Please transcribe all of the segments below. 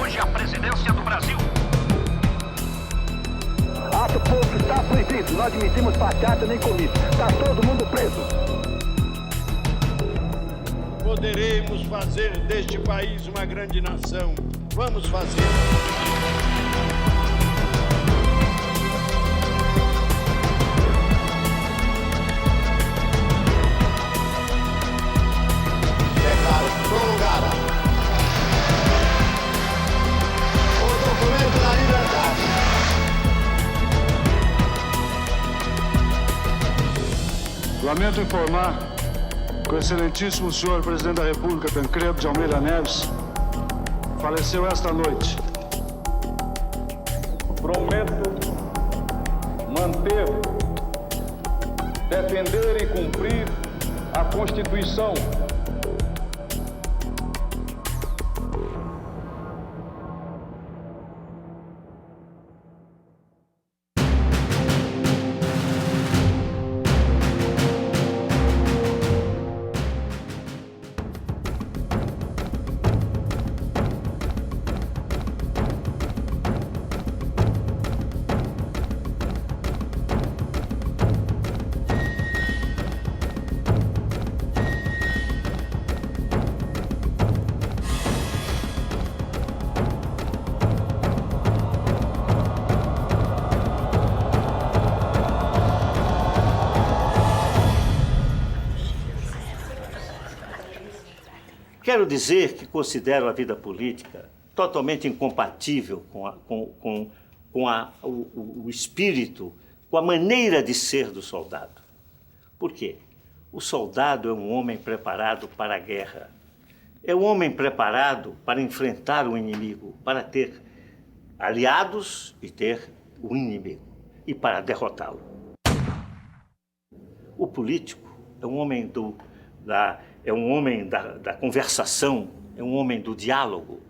hoje a presidência do Brasil. Ato posto está proibido. Não admitimos passeata nem comício. Está todo mundo preso. Poderemos fazer deste país uma grande nação. Vamos fazer. Declaro prorrogada o documento da liberdade. Lamento informar que o excelentíssimo senhor presidente da República, Tancredo de Almeida Neves, faleceu esta noite. Prometo manter, defender e cumprir a Constituição. Quero dizer que considero a vida política totalmente incompatível com o espírito, com a maneira de ser do soldado. Por quê? O soldado é um homem preparado para a guerra. É um homem preparado para enfrentar o inimigo, para ter aliados e ter o inimigo, e para derrotá-lo. O político é um homem da conversação, é um homem do diálogo,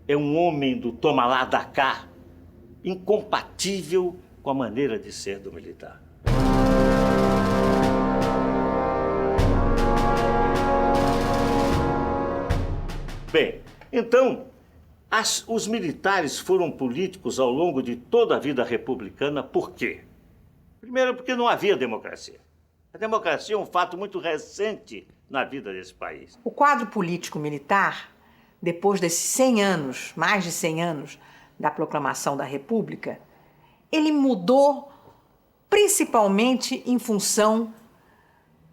é um homem do toma lá, dá cá, incompatível com a maneira de ser do militar. Bem, então, os militares foram políticos ao longo de toda a vida republicana, por quê? Primeiro, porque não havia democracia. A democracia é um fato muito recente na vida desse país. O quadro político-militar, depois desses 100 anos, mais de 100 anos da proclamação da República, ele mudou principalmente em função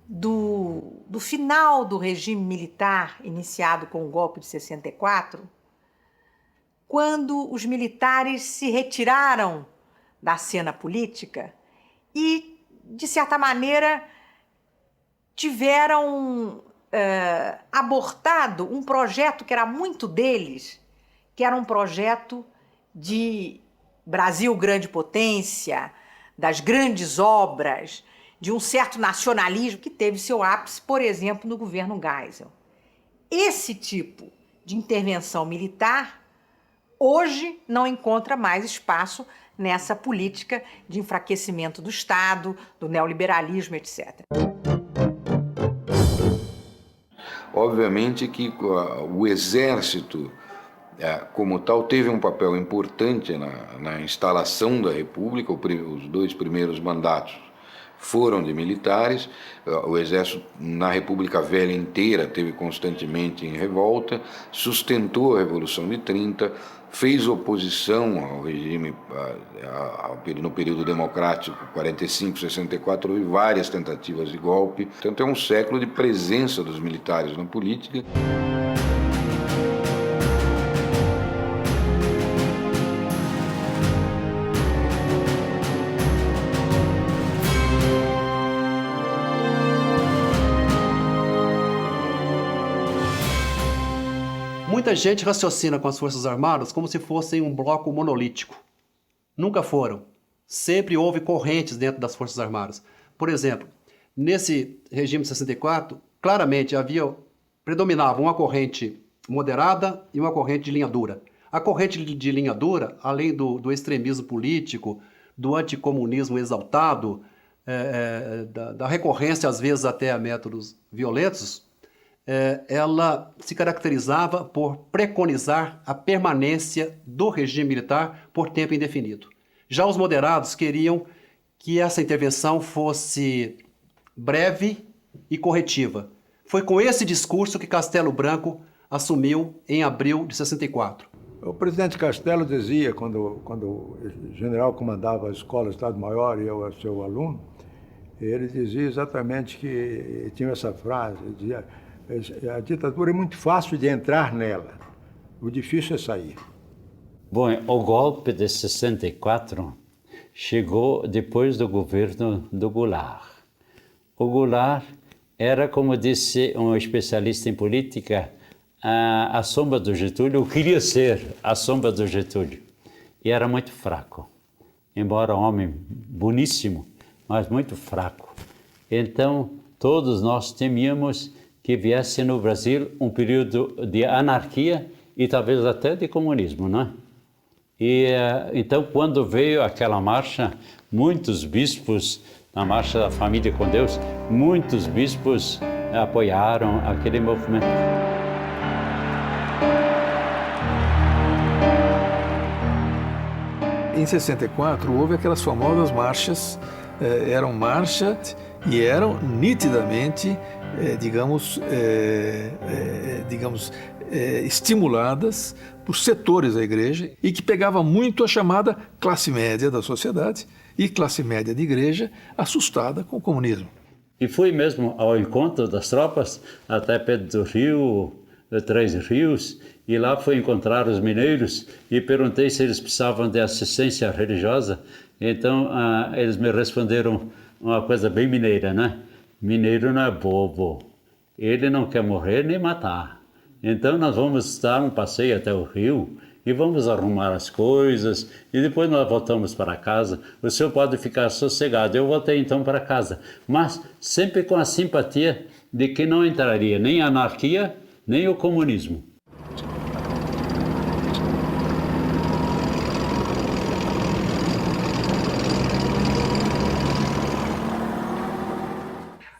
do final do regime militar, iniciado com o golpe de 64, quando os militares se retiraram da cena política e, de certa maneira, tiveram abortado um projeto que era muito deles, que era um projeto de Brasil grande potência, das grandes obras, de um certo nacionalismo que teve seu ápice, por exemplo, no governo Geisel. Esse tipo de intervenção militar hoje não encontra mais espaço nessa política de enfraquecimento do Estado, do neoliberalismo, etc. Obviamente que o Exército, como tal, teve um papel importante na instalação da República. Os 2 primeiros mandatos foram de militares. O Exército, na República Velha inteira, teve constantemente em revolta, sustentou a Revolução de 30, fez oposição ao regime no período democrático, 45, 64, houve várias tentativas de golpe. Portanto, é um século de presença dos militares na política. Muita gente raciocina com as Forças Armadas como se fossem um bloco monolítico. Nunca foram. Sempre houve correntes dentro das Forças Armadas. Por exemplo, nesse regime de 64, claramente predominava uma corrente moderada e uma corrente de linha dura. A corrente de linha dura, além do extremismo político, do anticomunismo exaltado, da recorrência às vezes até a métodos violentos, ela se caracterizava por preconizar a permanência do regime militar por tempo indefinido. Já os moderados queriam que essa intervenção fosse breve e corretiva. Foi com esse discurso que Castelo Branco assumiu em abril de 64. O presidente Castelo dizia, quando o general comandava a escola de Estado-Maior e eu era seu aluno, ele dizia exatamente que tinha essa frase, dizia, a ditadura é muito fácil de entrar nela, o difícil é sair. Bom, o golpe de 64 chegou depois do governo do Goulart. O Goulart era, como disse um especialista em política, a sombra do Getúlio, ou queria ser a sombra do Getúlio, e era muito fraco. Embora homem boníssimo, mas muito fraco. Então, todos nós temíamos que viesse no Brasil um período de anarquia e talvez até de comunismo, não é? E então, quando veio aquela marcha, muitos bispos, na Marcha da Família com Deus, muitos bispos apoiaram aquele movimento. Em 64, houve aquelas famosas marchas, eram marchas e eram nitidamente, estimuladas por setores da igreja e que pegava muito a chamada classe média da sociedade e classe média de igreja assustada com o comunismo. E fui mesmo ao encontro das tropas até perto do Rio, Três Rios, e lá fui encontrar os mineiros e perguntei se eles precisavam de assistência religiosa. Então eles me responderam uma coisa bem mineira, né? Mineiro não é bobo, ele não quer morrer nem matar. Então nós vamos dar um passeio até o rio e vamos arrumar as coisas e depois nós voltamos para casa. O senhor pode ficar sossegado. Eu voltei então para casa, mas sempre com a simpatia de que não entraria nem a anarquia, nem o comunismo.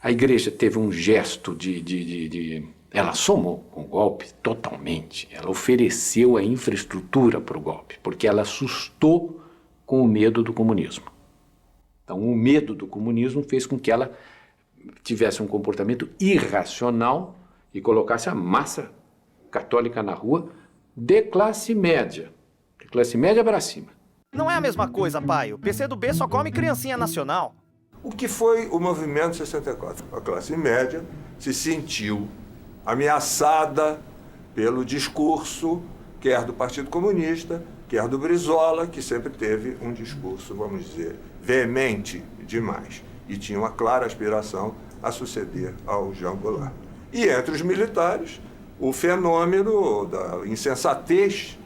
A igreja teve um gesto ela somou com o golpe totalmente. Ela ofereceu a infraestrutura para o golpe, porque ela assustou com o medo do comunismo. Então, o medo do comunismo fez com que ela tivesse um comportamento irracional e colocasse a massa católica na rua de classe média para cima. Não é a mesma coisa, pai. O PCdoB só come criancinha nacional. O que foi o movimento 64? A classe média se sentiu ameaçada pelo discurso, quer do Partido Comunista, quer do Brizola, que sempre teve um discurso, vamos dizer, veemente demais, e tinha uma clara aspiração a suceder ao Jean Goulart. E entre os militares, o fenômeno da insensatez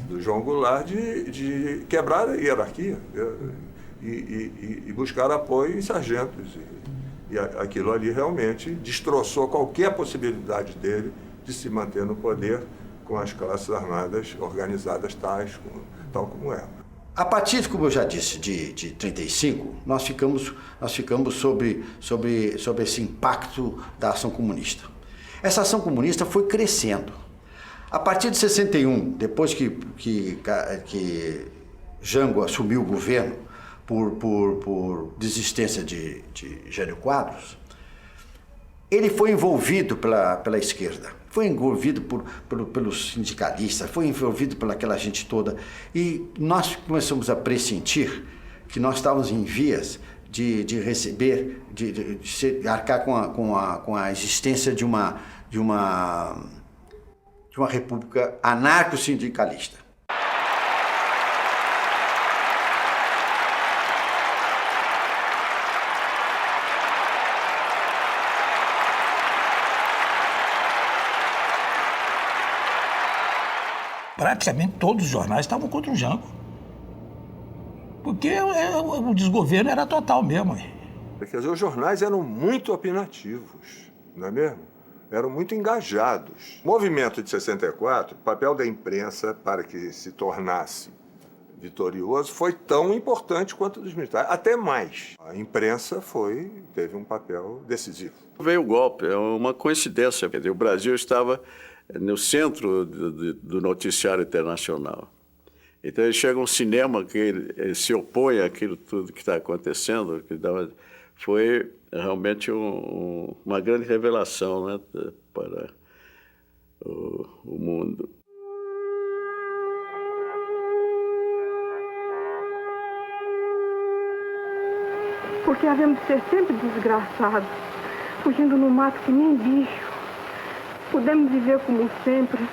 do João Goulart de quebrar a hierarquia e buscar apoio em sargentos. E aquilo ali realmente destroçou qualquer possibilidade dele de se manter no poder com as classes armadas organizadas tal como ela. A partir, como eu já disse, de 35, nós ficamos sobre esse impacto da ação comunista. Essa ação comunista foi crescendo. A partir de 61, depois que Jango assumiu o governo, por desistência de Jânio Quadros, ele foi envolvido pela esquerda, foi envolvido pelos sindicalistas, foi envolvido pelaquela gente toda, e nós começamos a pressentir que nós estávamos em vias de receber, de arcar com a existência de uma república anarco-sindicalista. Praticamente todos os jornais estavam contra o Jango. Porque o desgoverno era total mesmo. Quer dizer, os jornais eram muito opinativos, não é mesmo? Eram muito engajados. O movimento de 64, o papel da imprensa para que se tornasse vitorioso foi tão importante quanto o dos militares, até mais. A imprensa teve um papel decisivo. Veio o golpe, é uma coincidência. O Brasil estava no centro do noticiário internacional. Então chega um cinema que ele se opõe àquilo tudo que está acontecendo, foi realmente uma grande revelação, né, para o mundo. Porque havemos de ser sempre desgraçados, fugindo no mato que nem bicho. Podemos viver como sempre,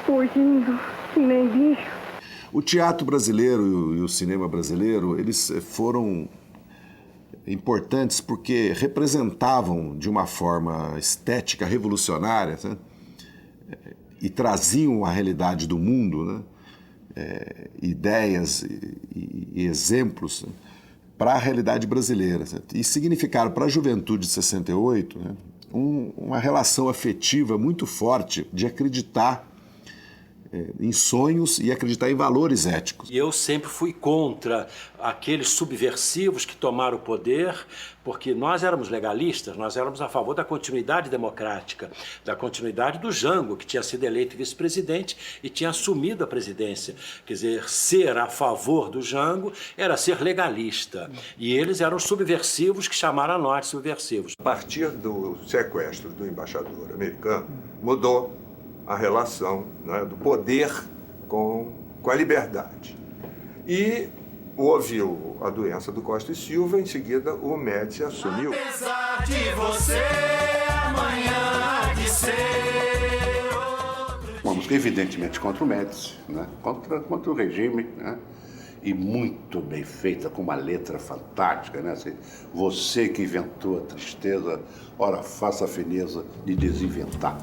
fugindo que nem bicho. O teatro brasileiro e o cinema brasileiro, eles foram importantes porque representavam de uma forma estética revolucionária, né? E traziam a realidade do mundo, né? Ideias e exemplos, né? Para a realidade brasileira. E significaram para a juventude de 68, né, uma relação afetiva muito forte de acreditar em sonhos e acreditar em valores éticos. E eu sempre fui contra aqueles subversivos que tomaram o poder, porque nós éramos legalistas, nós éramos a favor da continuidade democrática, da continuidade do Jango, que tinha sido eleito vice-presidente e tinha assumido a presidência. Quer dizer, ser a favor do Jango era ser legalista. E eles eram subversivos que chamaram a nós subversivos. A partir do sequestro do embaixador americano, mudou a relação, né, do poder com a liberdade. E houve a doença do Costa e Silva, em seguida o Médici assumiu. Apesar de você, amanhã há de ser uma música evidentemente contra o Médici, né? contra o regime, né? E muito bem feita, com uma letra fantástica, né? Assim, você que inventou a tristeza, ora faça a fineza de desinventar.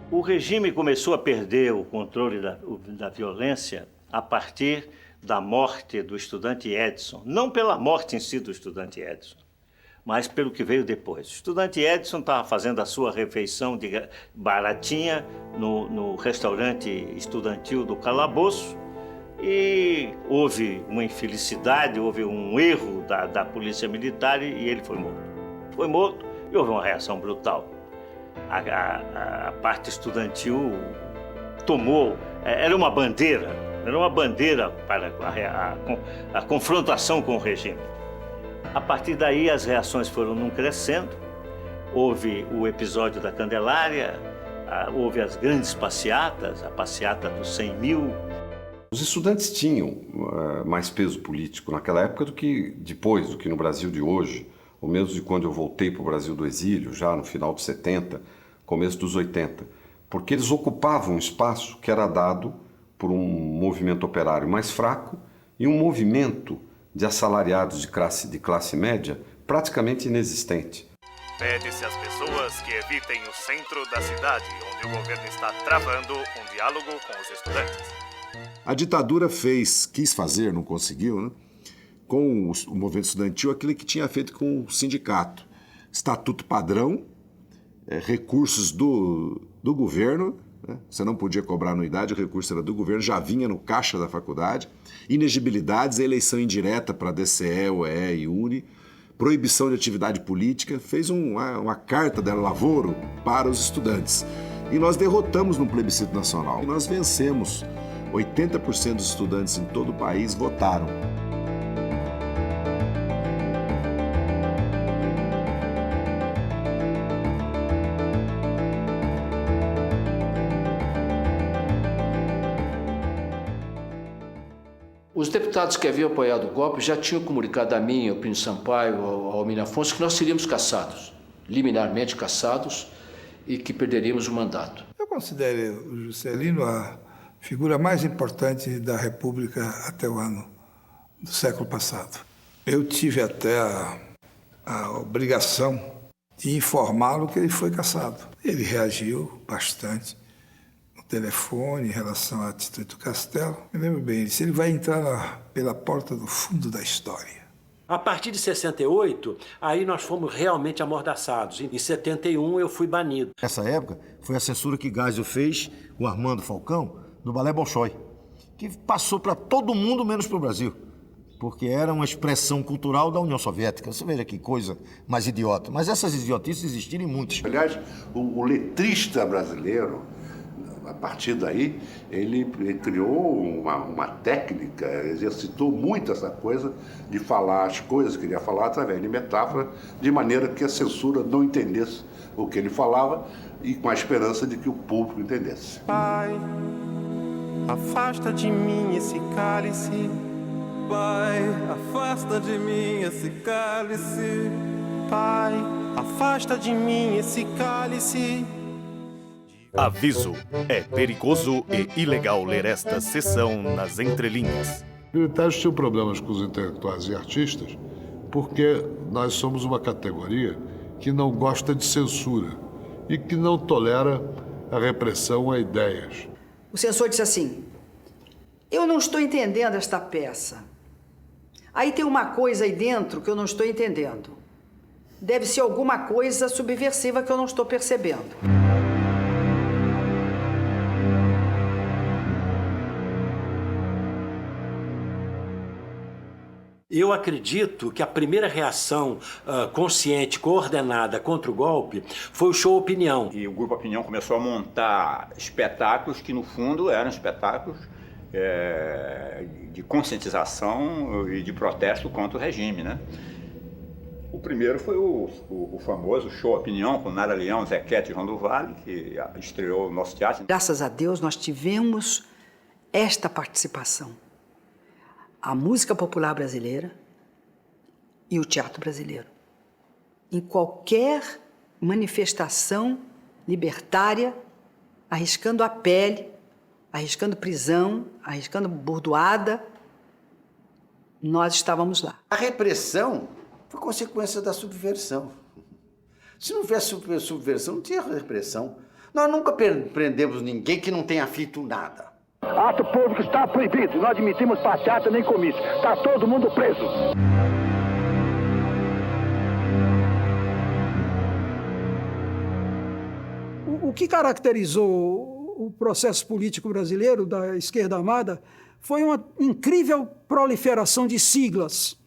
O regime começou a perder o controle da violência a partir da morte do estudante Edson. Não pela morte em si do estudante Edson, mas pelo que veio depois. O estudante Edson estava fazendo a sua refeição baratinha no restaurante estudantil do Calabouço e houve uma infelicidade, houve um erro da polícia militar e ele foi morto. Foi morto e houve uma reação brutal. A parte estudantil tomou, era uma bandeira para a confrontação com o regime. A partir daí as reações foram crescendo, houve o episódio da Candelária, houve as grandes passeatas, a passeata dos 100 mil. Os estudantes tinham mais peso político naquela época do que depois, do que no Brasil de hoje, ou mesmo de quando eu voltei para o Brasil do exílio, já no final dos 70, começo dos 80, porque eles ocupavam um espaço que era dado por um movimento operário mais fraco e um movimento de assalariados de classe média praticamente inexistente. Pede-se às pessoas que evitem o centro da cidade, onde o governo está travando um diálogo com os estudantes. A ditadura quis fazer, não conseguiu, né? Com o movimento estudantil, aquilo que tinha feito com o sindicato. Estatuto padrão, recursos do governo, né? Você não podia cobrar anuidade, o recurso era do governo, já vinha no caixa da faculdade, inegibilidades, eleição indireta para DCE, OE e UNE, proibição de atividade política, fez uma carta da Lavoro para os estudantes. E nós derrotamos no plebiscito nacional. E nós vencemos. 80% dos estudantes em todo o país votaram. Os deputados que haviam apoiado o golpe já tinham comunicado a mim, ao Plínio Sampaio, ao Almir Afonso, que nós seríamos cassados, liminarmente cassados, e que perderíamos o mandato. Eu considero o Juscelino a figura mais importante da República até o ano do século passado. Eu tive até a obrigação de informá-lo que ele foi cassado. Ele reagiu bastante no telefone em relação à atitude do Castelo. Me lembro bem, ele disse, ele vai entrar pela porta do fundo da história. A partir de 68, aí nós fomos realmente amordaçados. Em 71 eu fui banido. Nessa época, foi a censura que Geisel fez com Armando Falcão no Balé Bolshoi, que passou para todo mundo menos para o Brasil, porque era uma expressão cultural da União Soviética. Você veja que coisa mais idiota. Mas essas idiotices existiram muitas. Aliás, o letrista brasileiro, a partir daí, ele criou uma técnica, exercitou muito essa coisa de falar as coisas que ele ia falar através de metáfora, de maneira que a censura não entendesse o que ele falava e com a esperança de que o público entendesse. Pai, afasta de mim esse cálice. Pai, afasta de mim esse cálice. Pai, afasta de mim esse cálice. Aviso: é perigoso e ilegal ler esta sessão nas entrelinhas. Os militares tinham problemas com os intelectuais e artistas porque nós somos uma categoria que não gosta de censura e que não tolera a repressão a ideias. O censor disse assim, eu não estou entendendo esta peça. Aí tem uma coisa aí dentro que eu não estou entendendo. Deve ser alguma coisa subversiva que eu não estou percebendo. Eu acredito que a primeira reação consciente, coordenada contra o golpe foi o Show Opinião. E o Grupo Opinião começou a montar espetáculos que, no fundo, eram espetáculos de conscientização e de protesto contra o regime, né? O primeiro foi o famoso Show Opinião, com Nara Leão, Zequete e João do Vale, que estreou o nosso teatro. Graças a Deus, nós tivemos esta participação. A música popular brasileira e o teatro brasileiro. Em qualquer manifestação libertária, arriscando a pele, arriscando prisão, arriscando bordoada, nós estávamos lá. A repressão foi consequência da subversão. Se não houvesse subversão, não tinha repressão. Nós nunca prendemos ninguém que não tenha feito nada. Ato público está proibido. Não admitimos passeata nem comício. Está todo mundo preso. O que caracterizou o processo político brasileiro da esquerda armada foi uma incrível proliferação de siglas.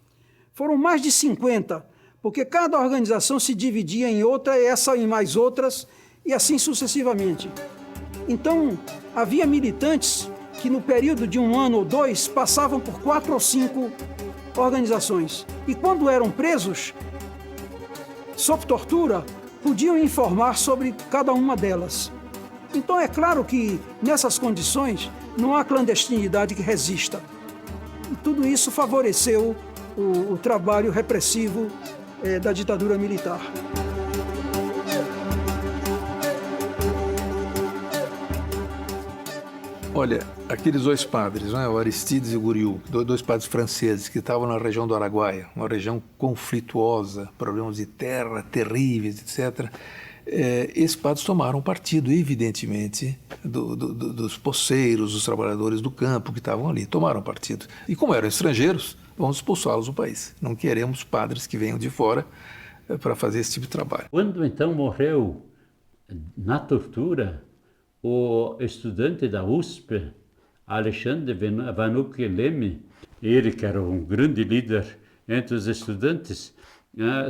Foram mais de 50, porque cada organização se dividia em outra, essa em mais outras, e assim sucessivamente. Então, havia militantes que no período de 1 ano ou 2 passavam por 4 ou 5 organizações. E quando eram presos, sob tortura, podiam informar sobre cada uma delas. Então é claro que nessas condições não há clandestinidade que resista. E tudo isso favoreceu o trabalho repressivo da ditadura militar. Olha, aqueles dois padres, né, o Aristides e o Guriu, dois padres franceses que estavam na região do Araguaia, uma região conflituosa, problemas de terra terríveis, etc. Esses padres tomaram partido, evidentemente, dos poceiros, dos trabalhadores do campo que estavam ali, tomaram partido. E como eram estrangeiros, vamos expulsá-los do país. Não queremos padres que venham de fora para fazer esse tipo de trabalho. Quando então morreu na tortura o estudante da USP, Alexandre Vanucchi Leme, ele que era um grande líder entre os estudantes,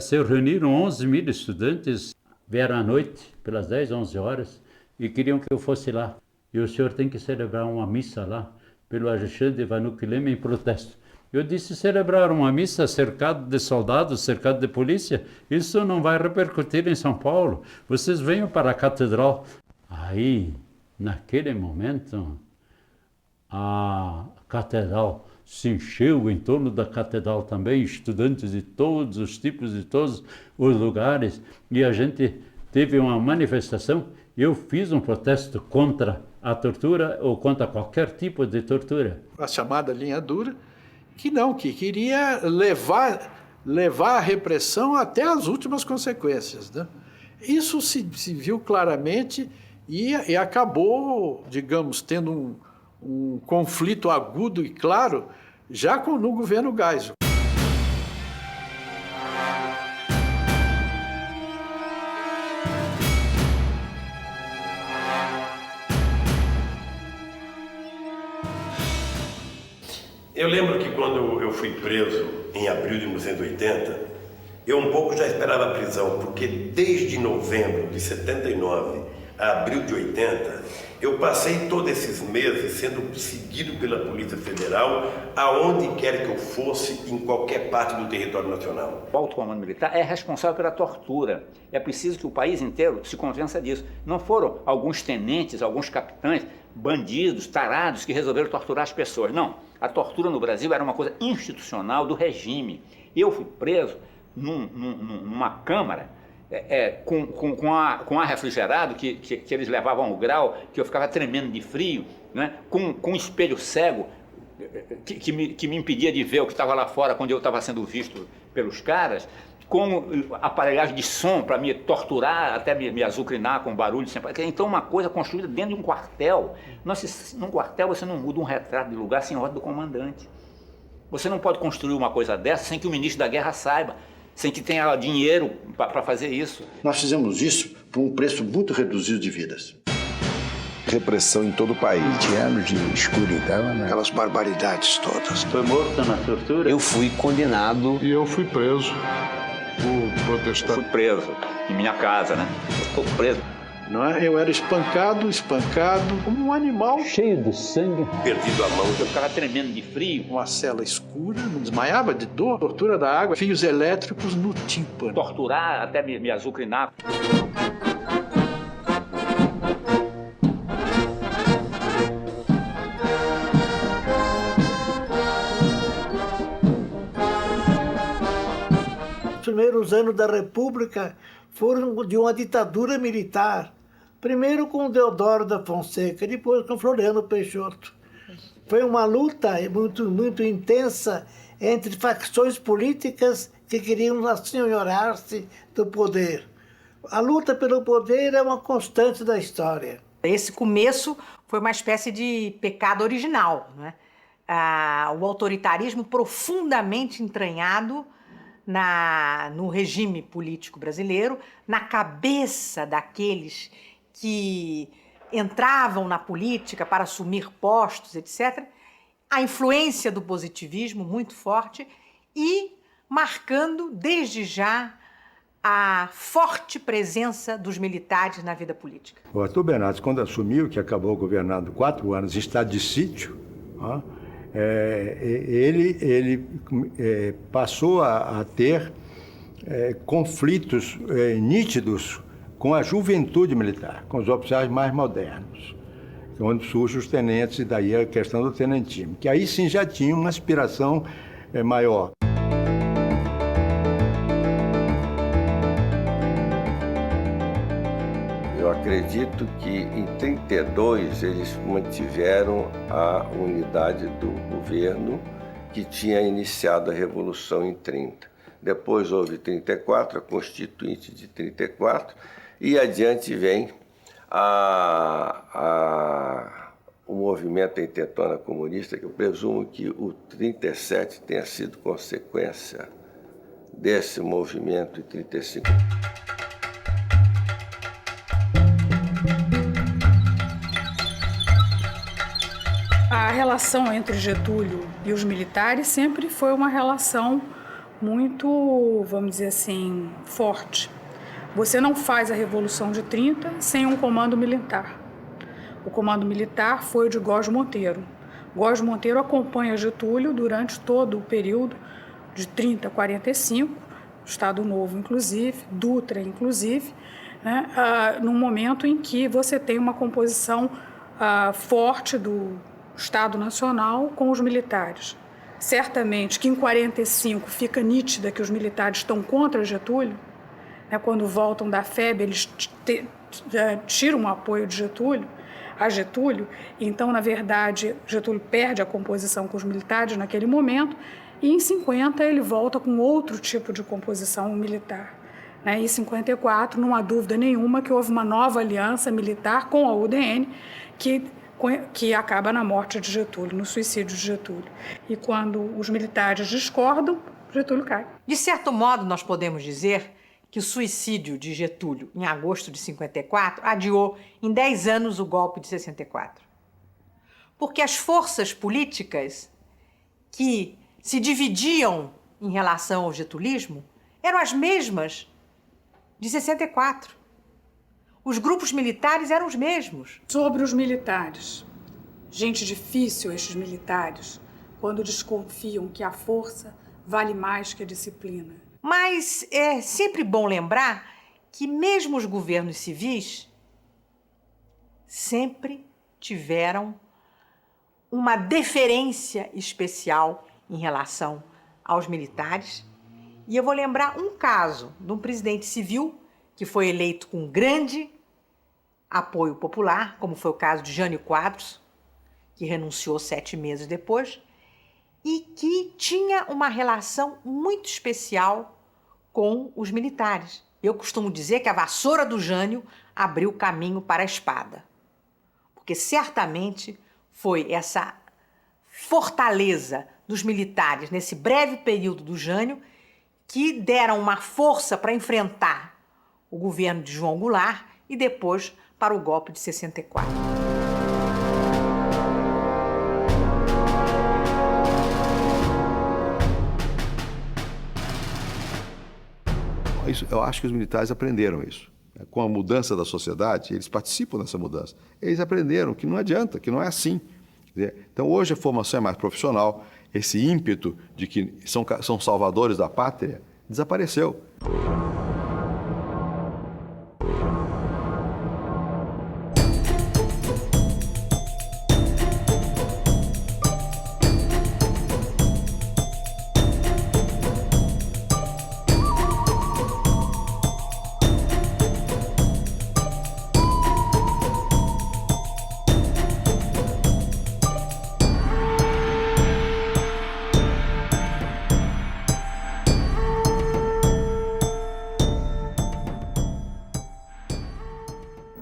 se reuniram 11.000 estudantes, vieram à noite, pelas 10, 11 horas, e queriam que eu fosse lá. E o senhor tem que celebrar uma missa lá, pelo Alexandre Vanucchi Leme em protesto. Eu disse, celebrar uma missa cercado de soldados, cercado de polícia, isso não vai repercutir em São Paulo. Vocês venham para a catedral. Aí, naquele momento, a catedral se encheu, em torno da catedral também, estudantes de todos os tipos, de todos os lugares, e a gente teve uma manifestação, eu fiz um protesto contra a tortura ou contra qualquer tipo de tortura. A chamada linha dura, que queria levar a repressão até as últimas consequências, né? Isso se viu claramente e acabou, digamos, tendo um conflito agudo e claro já no governo Geisel. Eu lembro que quando eu fui preso em abril de 1980, eu um pouco já esperava a prisão, porque desde novembro de 79 a abril de 80, eu passei todos esses meses sendo seguido pela Polícia Federal aonde quer que eu fosse, em qualquer parte do território nacional. O alto comando militar é responsável pela tortura. É preciso que o país inteiro se convença disso. Não foram alguns tenentes, alguns capitães, bandidos, tarados que resolveram torturar as pessoas. Não. A tortura no Brasil era uma coisa institucional do regime. Eu fui preso numa câmara com ar refrigerado, que eles levavam ao grau, que eu ficava tremendo de frio, né? com um espelho cego que me impedia de ver o que estava lá fora quando eu estava sendo visto pelos caras, com aparelhagem de som para me torturar, até me azucrinar com barulho. Então, uma coisa construída dentro de um quartel. Num quartel você não muda um retrato de lugar sem ordem do comandante. Você não pode construir uma coisa dessa sem que o ministro da guerra saiba, sem que tenha dinheiro para fazer isso. Nós fizemos isso por um preço muito reduzido de vidas. Repressão em todo o país. 20 anos de escuridão, né? Aquelas barbaridades todas. Foi morto na tortura? Eu fui condenado. E eu fui preso por protestar. Eu fui preso em minha casa, né? Eu fui preso. Não é? Eu era espancado como um animal. Cheio de sangue. Perdido a mão. Eu ficava tremendo de frio. Uma cela escura, não desmaiava de dor. Tortura da água, fios elétricos no tímpano. Torturar, até me azucrinar. Os primeiros anos da República foram de uma ditadura militar. Primeiro com Deodoro da Fonseca, depois com Floriano Peixoto. Foi uma luta muito intensa entre facções políticas que queriam assenhorar-se do poder. A luta pelo poder é uma constante da história. Esse começo foi uma espécie de pecado original, né? O autoritarismo profundamente entranhado no regime político brasileiro, na cabeça daqueles que entravam na política para assumir postos, etc., a influência do positivismo muito forte e marcando desde já a forte presença dos militares na vida política. O Arthur Bernardes, quando assumiu, que acabou governando 4 anos em estado de sítio, ele passou a ter conflitos nítidos com a juventude militar, com os oficiais mais modernos, onde surgem os tenentes, e daí a questão do tenentismo, que aí sim já tinha uma aspiração maior. Eu acredito que em 32 eles mantiveram a unidade do governo que tinha iniciado a Revolução em 30. Depois houve 34, a Constituinte de 34, e adiante vem o movimento intentona comunista, que eu presumo que o 37 tenha sido consequência desse movimento em 35. A relação entre Getúlio e os militares sempre foi uma relação muito, vamos dizer assim, forte. Você não faz a Revolução de 30 sem um comando militar. O comando militar foi o de Góes Monteiro. Góes Monteiro acompanha Getúlio durante todo o período de 30 a 45, Estado Novo inclusive, Dutra inclusive, né, num momento em que você tem uma composição forte do Estado Nacional com os militares. Certamente que em 45 fica nítida que os militares estão contra Getúlio, né, quando voltam da FEB, eles tiram o apoio de Getúlio, então, na verdade, Getúlio perde a composição com os militares naquele momento, e em 50 ele volta com outro tipo de composição militar. Né? Em 54, não há dúvida nenhuma que houve uma nova aliança militar com a UDN, que acaba na morte de Getúlio, no suicídio de Getúlio. E quando os militares discordam, Getúlio cai. De certo modo, nós podemos dizer que o suicídio de Getúlio, em agosto de 54, adiou em 10 anos o golpe de 64. Porque as forças políticas que se dividiam em relação ao getulismo eram as mesmas de 64. Os grupos militares eram os mesmos. Sobre os militares. Gente difícil, estes militares, quando desconfiam que a força vale mais que a disciplina. Mas é sempre bom lembrar que mesmo os governos civis sempre tiveram uma deferência especial em relação aos militares. E eu vou lembrar um caso de um presidente civil que foi eleito com grande apoio popular, como foi o caso de Jânio Quadros, que renunciou 7 meses depois, e que tinha uma relação muito especial com os militares. Eu costumo dizer que a vassoura do Jânio abriu caminho para a espada, porque certamente foi essa fortaleza dos militares nesse breve período do Jânio que deram uma força para enfrentar o governo de João Goulart e depois para o golpe de 64. Eu acho que os militares aprenderam isso. Com a mudança da sociedade, eles participam dessa mudança. Eles aprenderam que não adianta, que não é assim. Então, hoje a formação é mais profissional, esse ímpeto de que são salvadores da pátria desapareceu.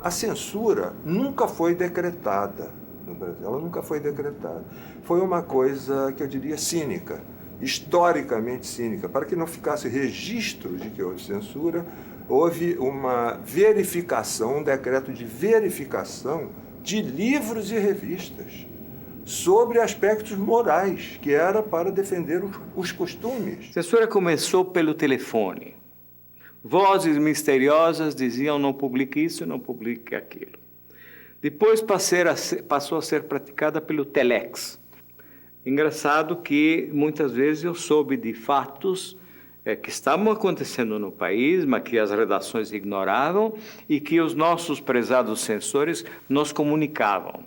A censura nunca foi decretada no Brasil, ela nunca foi decretada. Foi uma coisa que eu diria cínica, historicamente cínica. Para que não ficasse registro de que houve censura, houve uma verificação, um decreto de verificação de livros e revistas sobre aspectos morais, que era para defender os costumes. A censura começou pelo telefone. Vozes misteriosas diziam não publique isso, não publique aquilo. Depois passou a ser praticada pelo telex. Engraçado que muitas vezes eu soube de fatos que estavam acontecendo no país, mas que as redações ignoravam e que os nossos prezados censores nos comunicavam.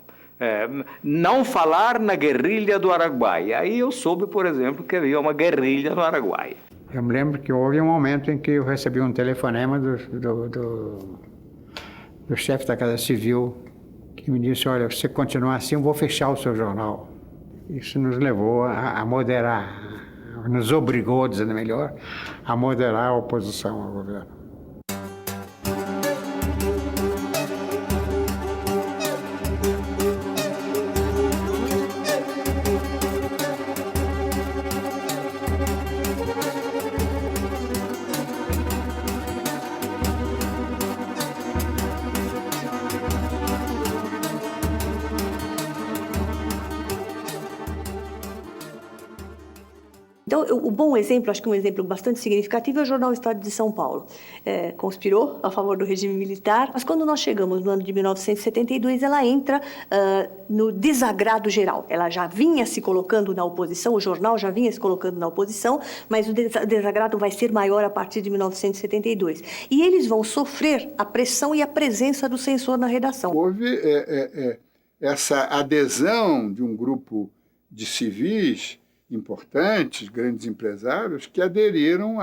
Não falar na guerrilha do Araguaia. Aí eu soube, por exemplo, que havia uma guerrilha no Araguaia. Eu me lembro que houve um momento em que eu recebi um telefonema do chefe da Casa Civil, que me disse, olha, se você continuar assim, eu vou fechar o seu jornal. Isso nos levou a moderar, nos obrigou, dizendo melhor, a moderar a oposição ao governo. Então, o bom exemplo, acho que um exemplo bastante significativo é o jornal Estado de São Paulo. Conspirou a favor do regime militar, mas quando nós chegamos no ano de 1972, ela entra no desagrado geral. Ela já vinha se colocando na oposição, o jornal já vinha se colocando na oposição, mas o desagrado vai ser maior a partir de 1972. E eles vão sofrer a pressão e a presença do censor na redação. Houve essa adesão de um grupo de civis importantes, grandes empresários, que aderiram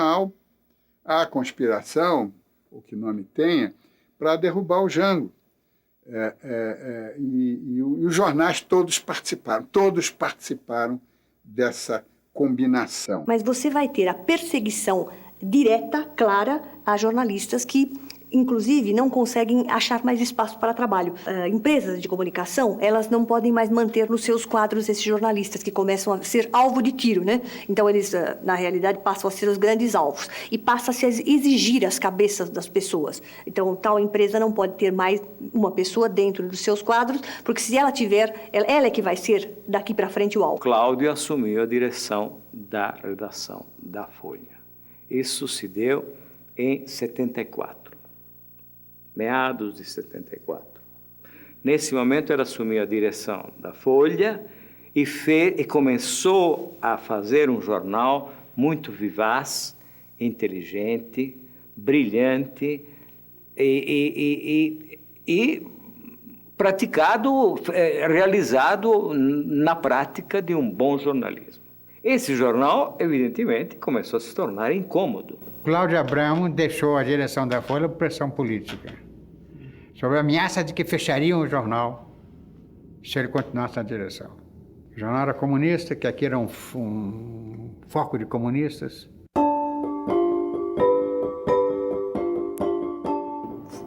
à conspiração ou que nome tenha, para derrubar o Jango. E os jornais todos participaram dessa combinação. Mas você vai ter a perseguição direta, clara, a jornalistas que, inclusive, não conseguem achar mais espaço para trabalho. Empresas de comunicação, elas não podem mais manter nos seus quadros esses jornalistas que começam a ser alvo de tiro, né? Então, eles, na realidade, passam a ser os grandes alvos e passa-se a exigir as cabeças das pessoas. Então, tal empresa não pode ter mais uma pessoa dentro dos seus quadros, porque se ela tiver, ela é que vai ser, daqui para frente, o alvo. Cláudio assumiu a direção da redação da Folha. Isso se deu em 74. Meados de 74. Nesse momento, ele assumiu a direção da Folha e começou a fazer um jornal muito vivaz, inteligente, brilhante e praticado, realizado na prática de um bom jornalismo. Esse jornal, evidentemente, começou a se tornar incômodo. Cláudio Abramo deixou a direção da Folha por pressão política, sob a ameaça de que fechariam o jornal se ele continuasse na direção. O jornal era comunista, que aqui era um foco de comunistas.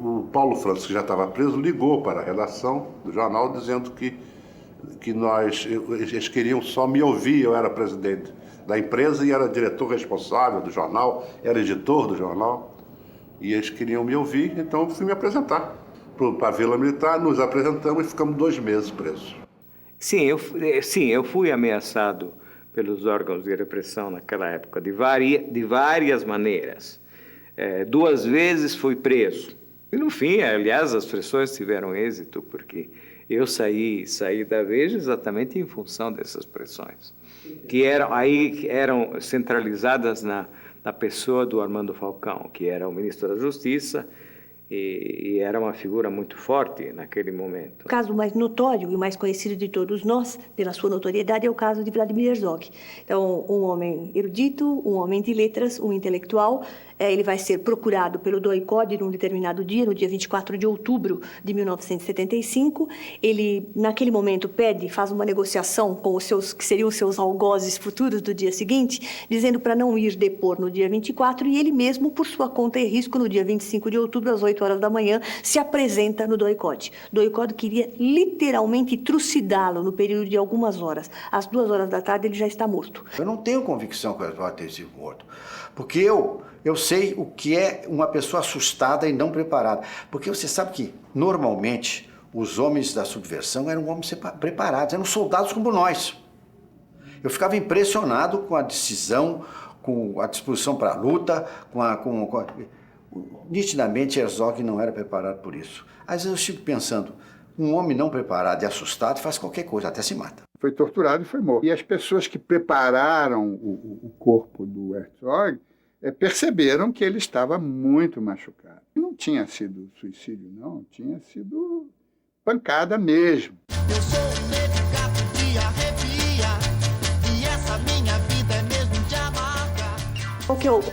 O Paulo Francisco, que já estava preso, ligou para a redação do jornal dizendo que eles queriam só me ouvir. Eu era presidente da empresa e era diretor responsável do jornal, era editor do jornal, e eles queriam me ouvir, então eu fui me apresentar para a Vila Militar, nos apresentamos e ficamos 2 meses presos. Sim, eu fui ameaçado pelos órgãos de repressão naquela época, de várias maneiras. 2 vezes fui preso. E no fim, aliás, as pressões tiveram êxito, porque eu saí da Veja exatamente em função dessas pressões, que eram centralizadas na pessoa do Armando Falcão, que era o ministro da Justiça e era uma figura muito forte naquele momento. O caso mais notório e mais conhecido de todos nós, pela sua notoriedade, é o caso de Vladimir Herzog. Então, um homem erudito, um homem de letras, um intelectual. Ele vai ser procurado pelo DOI-CODE num determinado dia, no dia 24 de outubro de 1975. Ele, naquele momento, faz uma negociação com os seus, que seriam os seus algozes futuros do dia seguinte, dizendo para não ir depor no dia 24, e ele mesmo, por sua conta e risco, no dia 25 de outubro, às 8 horas da manhã, se apresenta no DOI-CODE. O DOI-CODE queria literalmente trucidá-lo no período de algumas horas. Às 2 horas da tarde, ele já está morto. Eu não tenho convicção que ele pode ter sido morto, porque eu sei o que é uma pessoa assustada e não preparada. Porque você sabe que, normalmente, os homens da subversão eram homens preparados, eram soldados como nós. Eu ficava impressionado com a decisão, com a disposição para a luta, Nitidamente, Herzog não era preparado por isso. Às vezes eu fico pensando, um homem não preparado e assustado faz qualquer coisa, até se mata. Foi torturado e foi morto. E as pessoas que prepararam o corpo do Herzog perceberam que ele estava muito machucado. Não tinha sido suicídio, não. Tinha sido pancada mesmo. Eu sou um negro gato de arrepia, e essa minha vida é mesmo de amarga.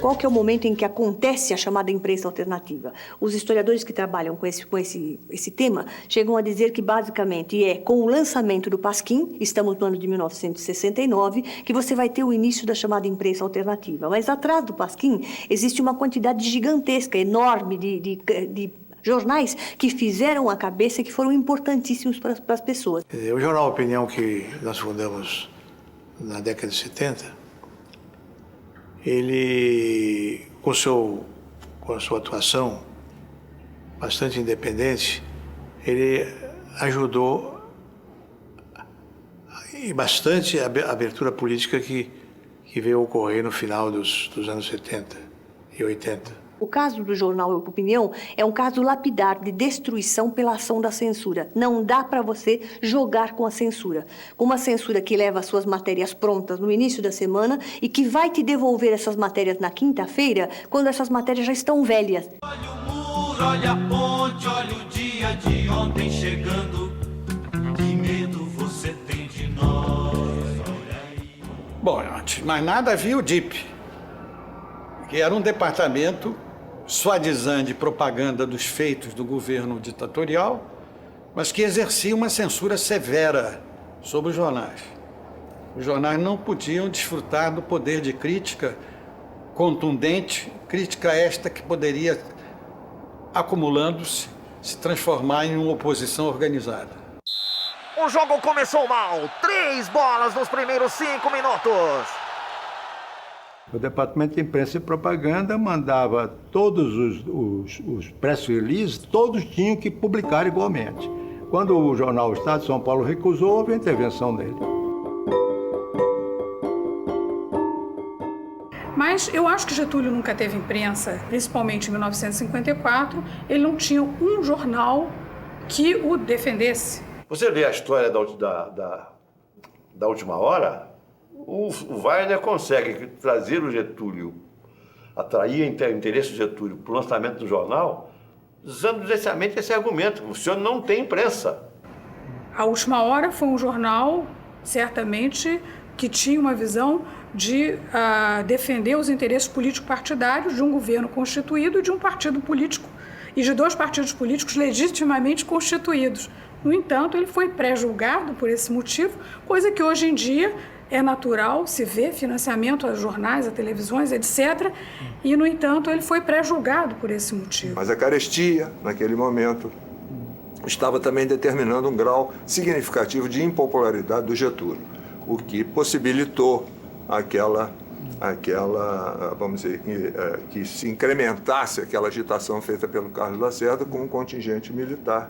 Qual que é o momento em que acontece a chamada imprensa alternativa? Os historiadores que trabalham com esse tema chegam a dizer que, basicamente, com o lançamento do Pasquim, estamos no ano de 1969, que você vai ter o início da chamada imprensa alternativa. Mas atrás do Pasquim existe uma quantidade gigantesca, enorme de jornais que fizeram a cabeça e que foram importantíssimos para as pessoas. O jornal Opinião, que nós fundamos na década de 70, ele, com a sua atuação bastante independente, ele ajudou e bastante a abertura política que veio a ocorrer no final dos anos 70 e 80. O caso do jornal Opinião é um caso lapidar de destruição pela ação da censura. Não dá para você jogar com a censura. Com uma censura que leva as suas matérias prontas no início da semana e que vai te devolver essas matérias na quinta-feira, quando essas matérias já estão velhas. Olha o muro, olha a ponte, olha o dia de ontem chegando. Que medo você tem de nós? Olha aí. Bom, antes de mais nada havia o DIP, que era um departamento suadizante propaganda dos feitos do governo ditatorial, mas que exercia uma censura severa sobre os jornais. Os jornais não podiam desfrutar do poder de crítica contundente, crítica esta que poderia, acumulando-se, se transformar em uma oposição organizada. O jogo começou mal. 3 bolas nos primeiros 5 minutos. O Departamento de Imprensa e Propaganda mandava todos os press releases, todos tinham que publicar igualmente. Quando o jornal Estado de São Paulo recusou, houve a intervenção dele. Mas eu acho que Getúlio nunca teve imprensa, principalmente em 1954. Ele não tinha um jornal que o defendesse. Você lê a história da última hora, o Weiner consegue trazer o Getúlio, atrair o interesse do Getúlio para o lançamento do jornal, usando exatamente esse argumento: o senhor não tem imprensa. A Última Hora foi um jornal, certamente, que tinha uma visão de defender os interesses político-partidários de um governo constituído e de um partido político, e de 2 partidos políticos legitimamente constituídos. No entanto, ele foi pré-julgado por esse motivo, coisa que hoje em dia é natural, se vê financiamento a jornais, a televisões, etc. E, no entanto, ele foi pré-julgado por esse motivo. Mas a carestia, naquele momento, estava também determinando um grau significativo de impopularidade do Getúlio, o que possibilitou vamos dizer, que se incrementasse aquela agitação feita pelo Carlos Lacerda com um contingente militar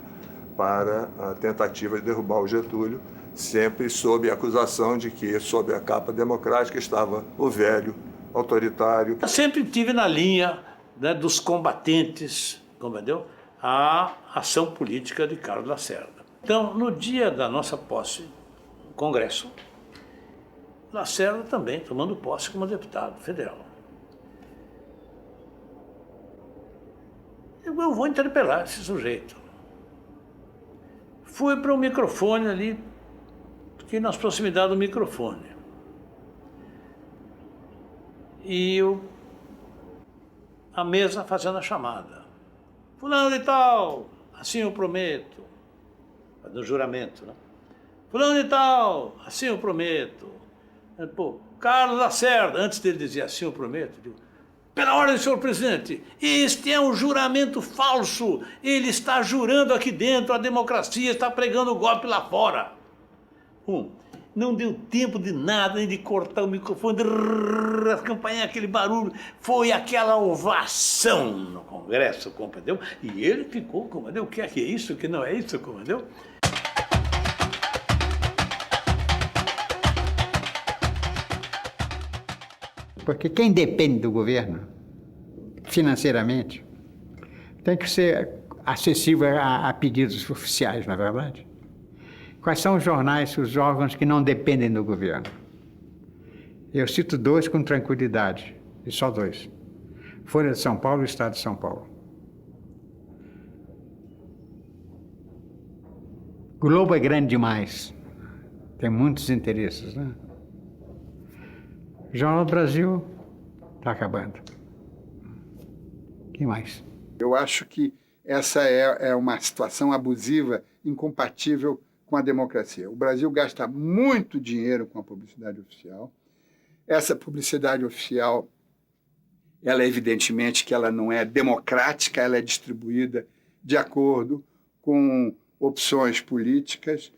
para a tentativa de derrubar o Getúlio, sempre sob a acusação de que, sob a capa democrática, estava o velho autoritário. Eu sempre estive na linha, né, dos combatentes, compreendeu? A ação política de Carlos Lacerda. Então, no dia da nossa posse no Congresso, Lacerda também tomando posse como deputado federal. Eu vou interpelar esse sujeito. Fui para o microfone ali, fiquei nas proximidades do microfone. E a mesa fazendo a chamada. Fulano de tal, assim eu prometo. No juramento, né? Fulano de tal, assim eu prometo. Pô, Carlos Lacerda, antes dele dizer assim eu prometo, digo, pela ordem do senhor presidente, este é um juramento falso. Ele está jurando aqui dentro a democracia, está pregando o golpe lá fora. Não deu tempo de nada, nem de cortar o microfone, as campainhas, aquele barulho. Foi aquela ovação no Congresso, compreendeu? E ele ficou, compreendeu? O que é isso, o que não é isso, compreendeu? Porque quem depende do governo, financeiramente, tem que ser acessível a pedidos oficiais, não é verdade? Quais são os jornais, os órgãos que não dependem do governo? Eu cito 2 com tranquilidade, e só 2. Folha de São Paulo e Estado de São Paulo. Globo é grande demais, tem muitos interesses, né? Jornal do Brasil está acabando. Quem mais? Eu acho que essa é uma situação abusiva, incompatível com a democracia. O Brasil gasta muito dinheiro com a publicidade oficial. Essa publicidade oficial, ela evidentemente que ela não é democrática, ela é distribuída de acordo com opções políticas.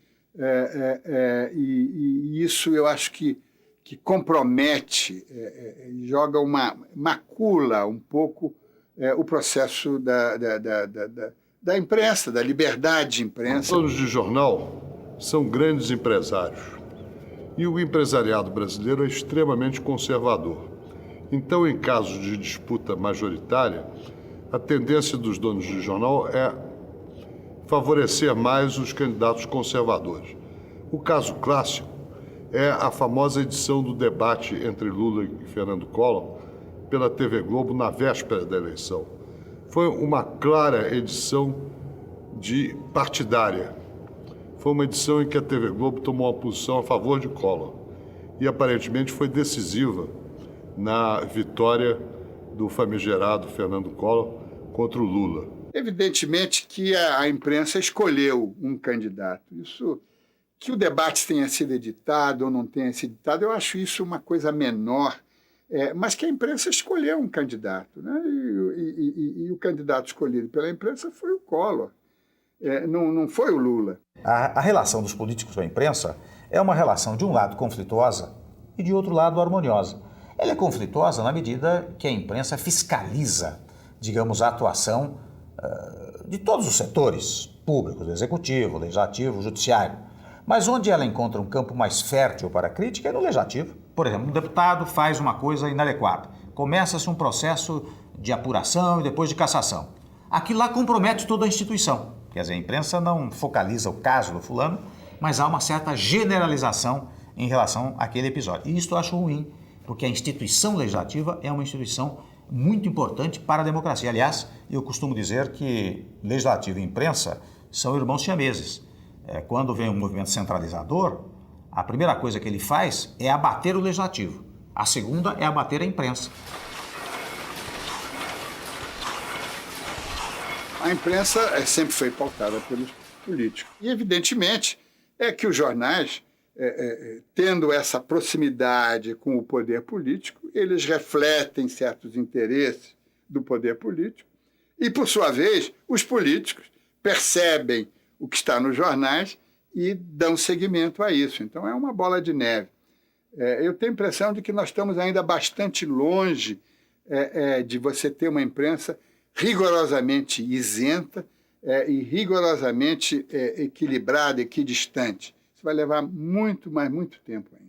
E isso eu acho que compromete, joga macula um pouco o processo da imprensa, da liberdade de imprensa. Os donos de jornal são grandes empresários e o empresariado brasileiro é extremamente conservador. Então, em casos de disputa majoritária, a tendência dos donos de jornal é favorecer mais os candidatos conservadores. O caso clássico é a famosa edição do debate entre Lula e Fernando Collor pela TV Globo na véspera da eleição. Foi uma clara edição partidária. Foi uma edição em que a TV Globo tomou uma posição a favor de Collor e aparentemente foi decisiva na vitória do famigerado Fernando Collor contra o Lula. Evidentemente que a imprensa escolheu um candidato. Isso, que o debate tenha sido editado ou não tenha sido editado, eu acho isso uma coisa menor, mas que a imprensa escolheu um candidato, né? E o candidato escolhido pela imprensa foi o Collor, não foi o Lula. A relação dos políticos com a imprensa é uma relação, de um lado, conflituosa e, de outro lado, harmoniosa. Ela é conflituosa na medida que a imprensa fiscaliza, digamos, a atuação de todos os setores públicos, executivo, legislativo, judiciário. Mas onde ela encontra um campo mais fértil para a crítica é no legislativo. Por exemplo, um deputado faz uma coisa inadequada. Começa-se um processo de apuração e depois de cassação. Aquilo lá compromete toda a instituição. Quer dizer, a imprensa não focaliza o caso do fulano, mas há uma certa generalização em relação àquele episódio. E isso eu acho ruim, porque a instituição legislativa é uma instituição muito importante para a democracia. Aliás, eu costumo dizer que legislativo e imprensa são irmãos siameses. Quando vem um movimento centralizador, a primeira coisa que ele faz é abater o legislativo. A segunda é abater a imprensa. A imprensa sempre foi pautada pelos políticos. E, evidentemente, é que os jornais, tendo essa proximidade com o poder político, eles refletem certos interesses do poder político e, por sua vez, os políticos percebem o que está nos jornais e dão seguimento a isso. Então, é uma bola de neve. Eu tenho a impressão de que nós estamos ainda bastante longe de você ter uma imprensa rigorosamente isenta e rigorosamente equilibrada, equidistante. Isso vai levar muito, mas muito tempo ainda.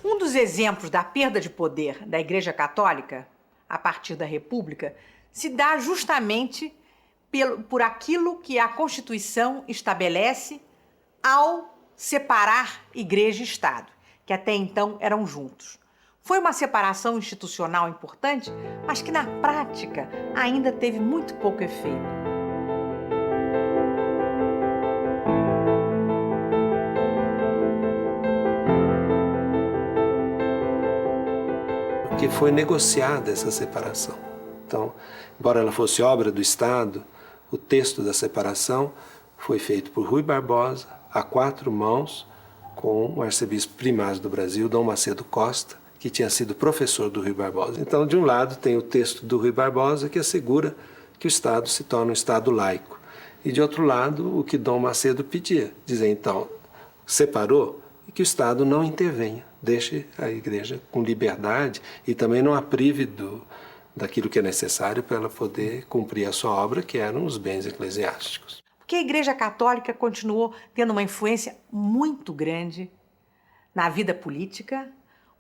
Um dos exemplos da perda de poder da Igreja Católica, a partir da República, se dá justamente por aquilo que a Constituição estabelece ao separar Igreja e Estado, que até então eram juntos. Foi uma separação institucional importante, mas que na prática ainda teve muito pouco efeito. Porque foi negociada essa separação. Então, embora ela fosse obra do Estado, o texto da separação foi feito por Rui Barbosa, a 4 mãos, com o arcebispo primaz do Brasil, Dom Macedo Costa, que tinha sido professor do Rui Barbosa. Então, de um lado, tem o texto do Rui Barbosa, que assegura que o Estado se torna um Estado laico. E, de outro lado, o que Dom Macedo pedia, dizer, então, separou e que o Estado não intervenha, deixe a Igreja com liberdade e também não a prive daquilo que é necessário para ela poder cumprir a sua obra, que eram os bens eclesiásticos. Porque a Igreja Católica continuou tendo uma influência muito grande na vida política,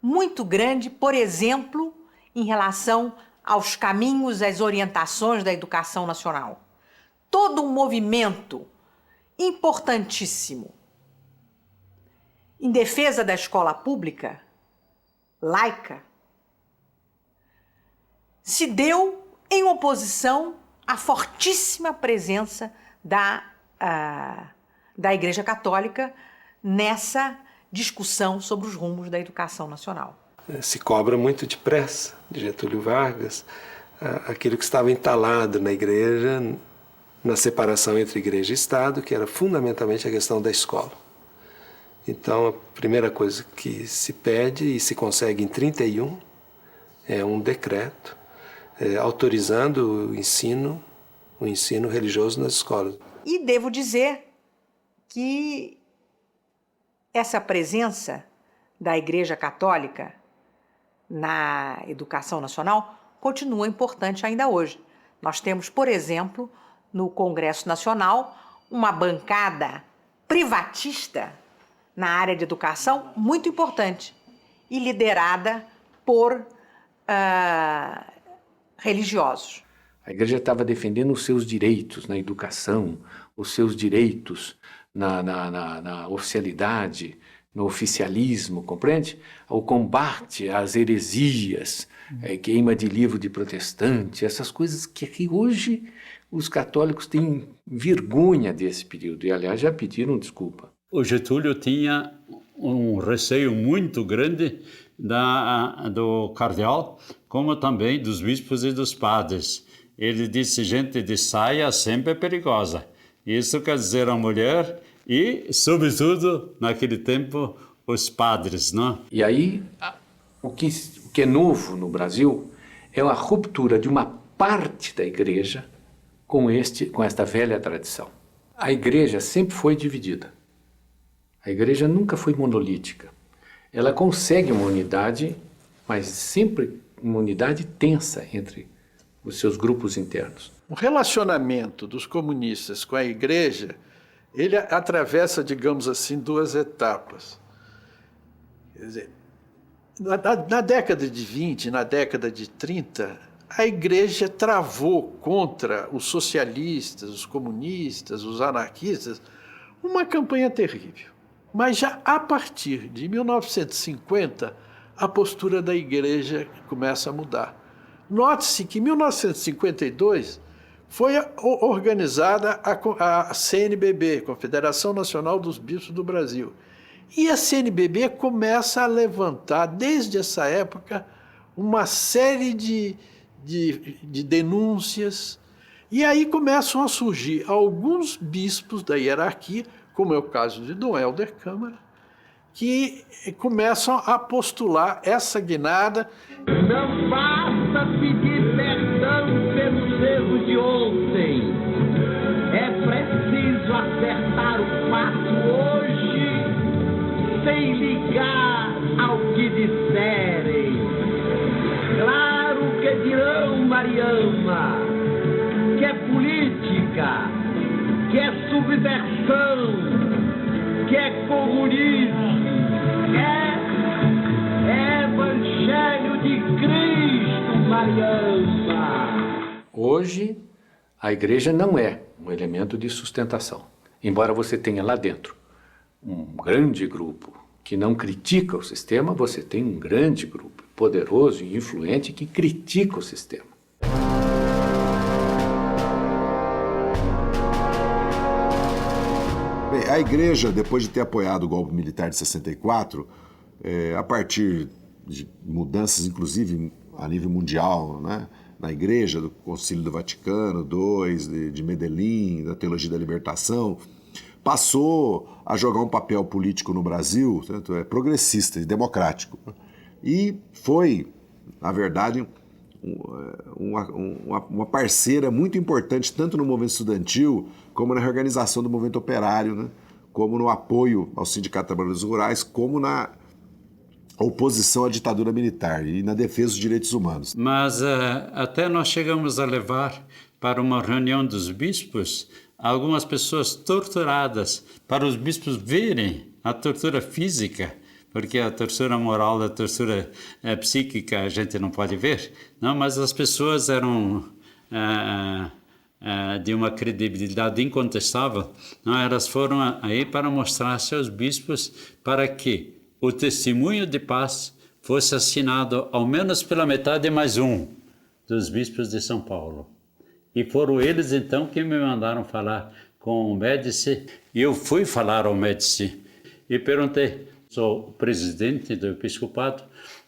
muito grande, por exemplo, em relação aos caminhos, às orientações da educação nacional. Todo um movimento importantíssimo em defesa da escola pública, laica, se deu em oposição à fortíssima presença da Igreja Católica nessa discussão sobre os rumos da educação nacional. Se cobra muito depressa de Getúlio Vargas aquilo que estava entalado na Igreja, na separação entre Igreja e Estado, que era fundamentalmente a questão da escola. Então, a primeira coisa que se pede e se consegue em 1931 é um decreto autorizando o ensino religioso nas escolas. E devo dizer que essa presença da Igreja Católica na educação nacional continua importante ainda hoje. Nós temos, por exemplo, no Congresso Nacional, uma bancada privatista na área de educação muito importante e liderada por religiosos. A igreja estava defendendo os seus direitos na educação, os seus direitos na oficialidade, no oficialismo, compreende? O combate às heresias, queima de livro de protestante, essas coisas que hoje os católicos têm vergonha desse período, e aliás já pediram desculpa. O Getúlio tinha um receio muito grande do cardeal, como também dos bispos e dos padres. Ele disse: gente de saia sempre é perigosa. Isso quer dizer a mulher e, sobretudo, naquele tempo, os padres, não? E aí, o que é novo no Brasil é a ruptura de uma parte da igreja com esta velha tradição. A igreja sempre foi dividida. A igreja nunca foi monolítica. Ela consegue uma unidade, mas sempre uma unidade tensa entre os seus grupos internos. O relacionamento dos comunistas com a igreja, ele atravessa, digamos assim, duas etapas. Quer dizer, na década de 20, na década de 30, a igreja travou contra os socialistas, os comunistas, os anarquistas, uma campanha terrível. Mas já a partir de 1950, a postura da igreja começa a mudar. Note-se que em 1952 foi organizada a CNBB, Confederação Nacional dos Bispos do Brasil. E a CNBB começa a levantar, desde essa época, uma série de denúncias. E aí começam a surgir alguns bispos da hierarquia, como é o caso de Dom Helder Câmara, que começam a postular essa guinada. Não basta pedir perdão pelos erros de ontem. É preciso acertar o passo hoje, sem ligar ao que disserem. Claro que dirão, Mariana, que é política, que é subversão, que é comunismo, é Evangelho de Cristo, Mariana. Hoje, a igreja não é um elemento de sustentação, embora você tenha lá dentro um grande grupo que não critica o sistema, você tem um grande grupo poderoso e influente que critica o sistema. Bem, a igreja, depois de ter apoiado o golpe militar de 64, a partir de mudanças, inclusive a nível mundial, né, na igreja, do Concílio do Vaticano II, de Medellín, da Teologia da Libertação, passou a jogar um papel político no Brasil, tanto progressista e democrático. E foi, na verdade, uma parceira muito importante, tanto no movimento estudantil, como na reorganização do movimento operário, né? Como no apoio ao Sindicato de Trabalhadores Rurais, como na oposição à ditadura militar e na defesa dos direitos humanos. Mas até nós chegamos a levar para uma reunião dos bispos algumas pessoas torturadas, para os bispos verem a tortura física, porque a tortura moral, a tortura psíquica a gente não pode ver, não, mas as pessoas eram de uma credibilidade incontestável, não, elas foram aí para mostrar a seus bispos para que o testemunho de paz fosse assinado ao menos pela metade mais um dos bispos de São Paulo. E foram eles então que me mandaram falar com o Médici, e eu fui falar ao Médici e perguntei: sou presidente do episcopado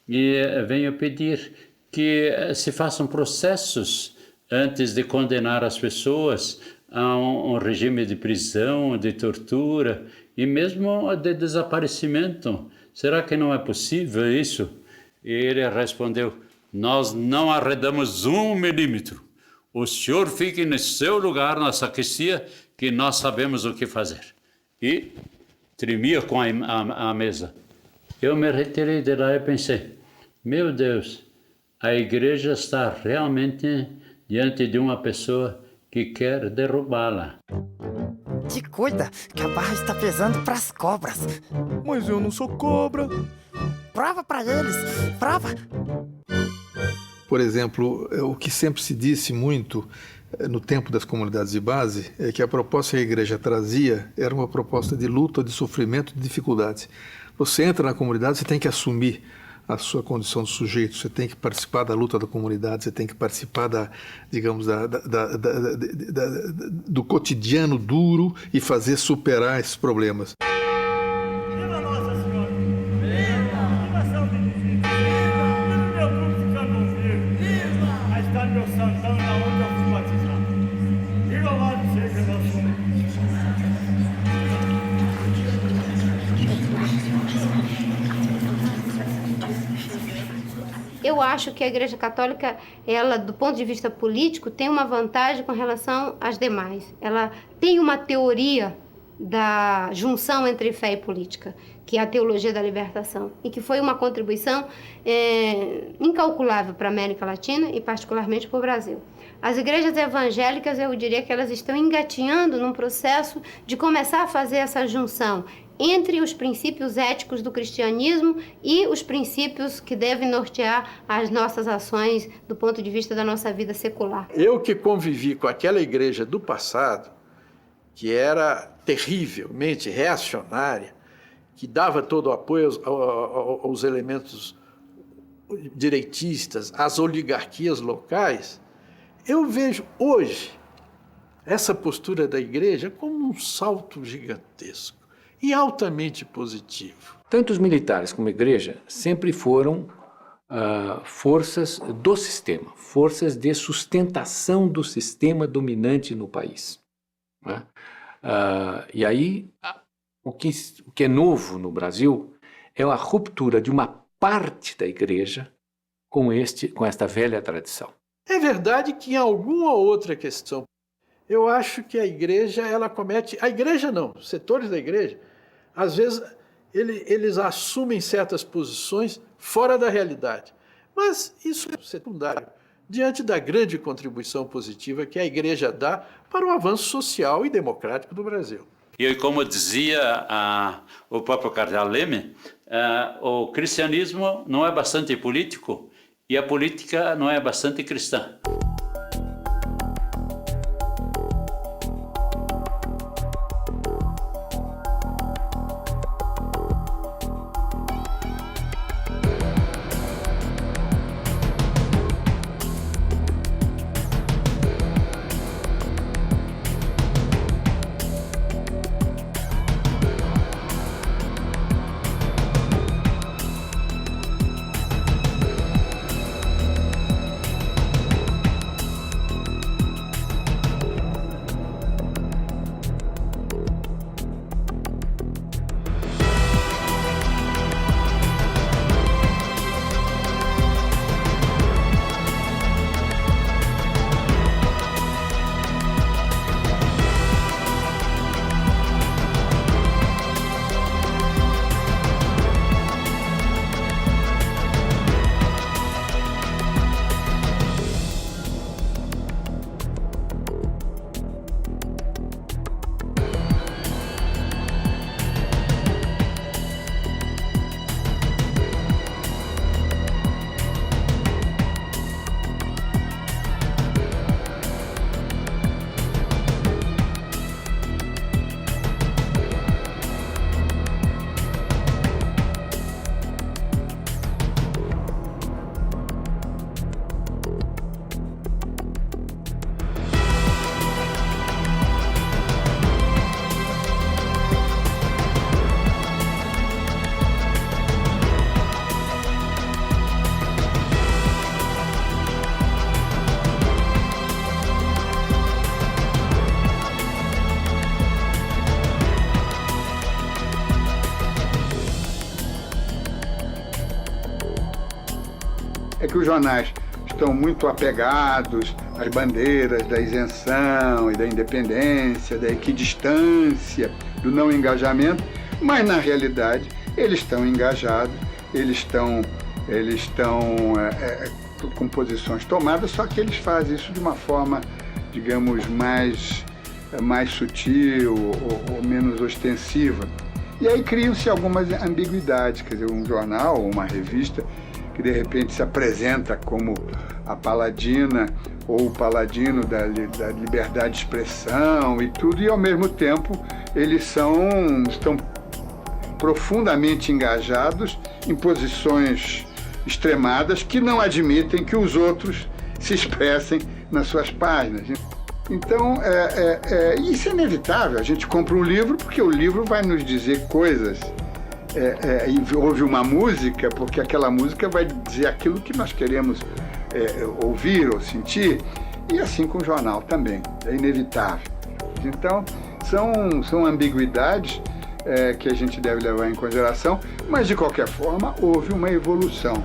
e venho pedir que se façam processos antes de condenar as pessoas a um regime de prisão, de tortura e mesmo de desaparecimento. Será que não é possível isso? E ele respondeu: nós não arredamos 1 milímetro. O senhor fique no seu lugar na sacristia, que nós sabemos o que fazer. E tremia com a mesa. Eu me retirei de lá e pensei: meu Deus, a igreja está realmente diante de uma pessoa que quer derrubá-la. Te cuida, que a barra está pesando pras cobras. Mas eu não sou cobra. Prova pra eles, prova. Por exemplo, o que sempre se disse muito no tempo das comunidades de base, é que a proposta que a igreja trazia era uma proposta de luta, de sofrimento, de dificuldades. Você entra na comunidade, você tem que assumir a sua condição de sujeito, você tem que participar da luta da comunidade, você tem que participar do cotidiano duro e fazer superar esses problemas. Eu acho que a Igreja Católica, ela, do ponto de vista político, tem uma vantagem com relação às demais. Ela tem uma teoria da junção entre fé e política, que é a teologia da libertação, e que foi uma contribuição incalculável para a América Latina e particularmente para o Brasil. As igrejas evangélicas, eu diria que elas estão engatinhando num processo de começar a fazer essa junção entre os princípios éticos do cristianismo e os princípios que devem nortear as nossas ações do ponto de vista da nossa vida secular. Eu que convivi com aquela igreja do passado, que era terrivelmente reacionária, que dava todo o apoio aos elementos direitistas, às oligarquias locais, eu vejo hoje essa postura da igreja como um salto gigantesco e altamente positivo. Tanto os militares como a igreja sempre foram forças do sistema, forças de sustentação do sistema dominante no país, né? E aí, o que é novo no Brasil é a ruptura de uma parte da igreja com esta velha tradição. É verdade que em alguma outra questão, eu acho que a igreja, a igreja não, os setores da igreja, às vezes eles assumem certas posições fora da realidade. Mas isso é secundário, diante da grande contribuição positiva que a igreja dá para o avanço social e democrático do Brasil. E como dizia o próprio cardeal Leme, o cristianismo não é bastante político e a política não é bastante cristã. É que os jornais estão muito apegados às bandeiras da isenção e da independência, da equidistância, do não engajamento, mas na realidade eles estão engajados, eles estão com posições tomadas, só que eles fazem isso de uma forma, digamos, mais sutil ou menos ostensiva. E aí criam-se algumas ambiguidades, quer dizer, um jornal ou uma revista que de repente se apresenta como a paladina ou o paladino da liberdade de expressão e tudo, e ao mesmo tempo eles estão profundamente engajados em posições extremadas que não admitem que os outros se expressem nas suas páginas. Então, isso é inevitável. A gente compra um livro porque o livro vai nos dizer coisas. E ouve uma música porque aquela música vai dizer aquilo que nós queremos ouvir ou sentir. E assim com o jornal também. É inevitável. Então, são ambiguidades que a gente deve levar em consideração, mas de qualquer forma houve uma evolução.